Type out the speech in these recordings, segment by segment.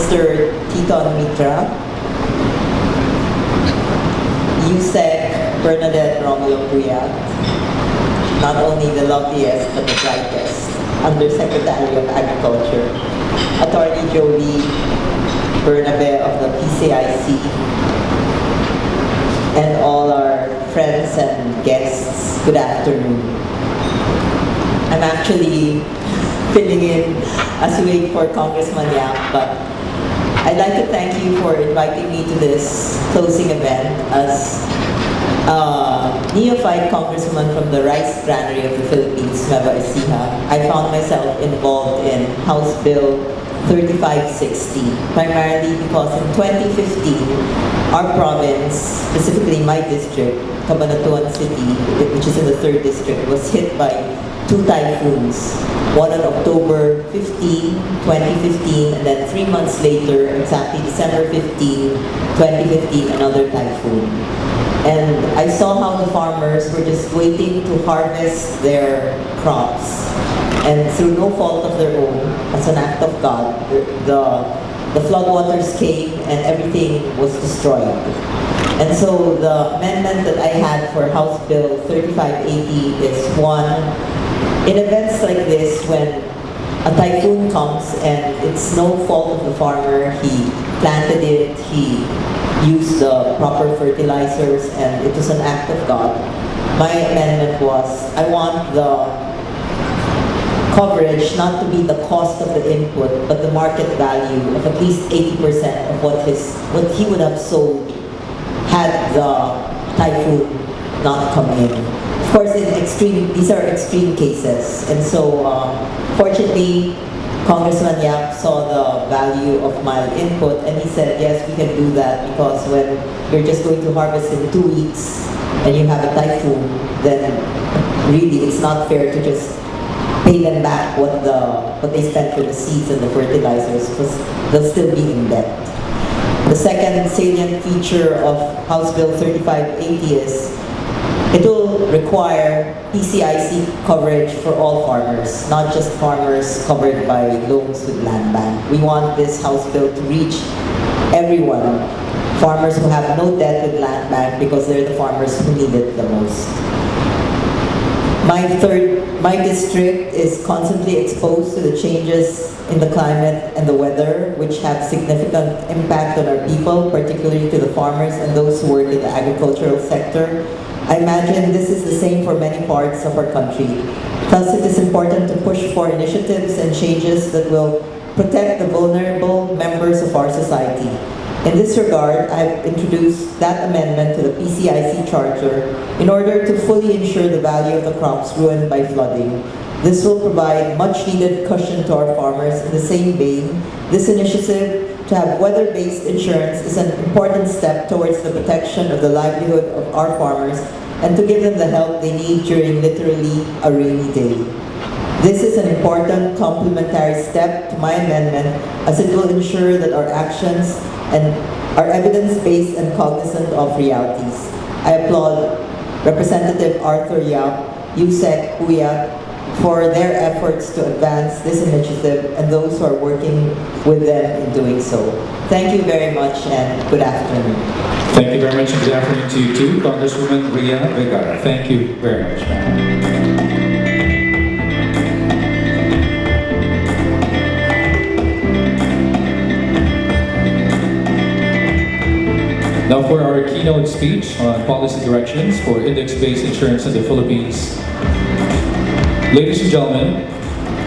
Mr. Titon Mitra, USEC Bernadette Romulo Puyat, not only the loveliest but the brightest Undersecretary of Agriculture, Attorney Jolie Bernabe of the PCIC, and all our friends and guests, good afternoon. I'm actually filling in as we wait for Congressman Yap, but I'd like to thank you for inviting me to this closing event as neophyte congresswoman from the rice granary of the Philippines, Nueva Ecija. I found myself involved in House Bill 3560, primarily because in 2015, our province, specifically my district, Cabanatuan City, which is in the 3rd district, was hit by 2 typhoons. One on October 15, 2015, and then 3 months later, exactly December 15, 2015, another typhoon. And I saw how the farmers were just waiting to harvest their crops. And through no fault of their own, as an act of God, the floodwaters came and everything was destroyed. And so the amendment that I had for House Bill 3580 is one, in events like this, when a typhoon comes and it's no fault of the farmer, he planted it, he used the proper fertilizers, and it was an act of God. My amendment was, I want the coverage not to be the cost of the input, but the market value of at least 80% of what he would have sold had the typhoon not come in. Of course, these are extreme cases, and so fortunately, Congressman Yap saw the value of my input, and he said, yes, we can do that, because when you're just going to harvest in 2 weeks and you have a typhoon, then really it's not fair to just pay them back what they spent for the seeds and the fertilizers, because they'll still be in debt. The second salient feature of House Bill 3580 is it will require PCIC coverage for all farmers, not just farmers covered by loans with land bank. We want this House Bill to reach everyone, farmers who have no debt with land bank, because they're the farmers who need it the most. My district is constantly exposed to the changes in the climate and the weather, which have significant impact on our people, particularly to the farmers and those who work in the agricultural sector. I imagine this is the same for many parts of our country. Thus, it is important to push for initiatives and changes that will protect the vulnerable members of our society. In this regard, I've introduced that amendment to the PCIC Charter in order to fully ensure the value of the crops ruined by flooding. This will provide much-needed cushion to our farmers. In the same vein, this initiative to have weather-based insurance is an important step towards the protection of the livelihood of our farmers and to give them the help they need during literally a rainy day. This is an important complementary step to my amendment, as it will ensure that our actions and are evidence-based and cognizant of realities. I applaud Representative Arthur Yap, USEC Puyat, for their efforts to advance this initiative and those who are working with them in doing so. Thank you very much and good afternoon. Thank you very much and good afternoon to you too, Congresswoman Vergara. Thank you very much, ma'am. Now for our keynote speech on policy directions for index-based insurance in the Philippines. Ladies and gentlemen,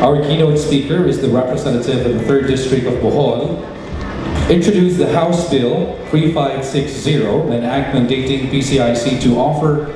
our keynote speaker is the representative of the 3rd District of Bohol. Introduced the House Bill 3560, an act mandating PCIC to offer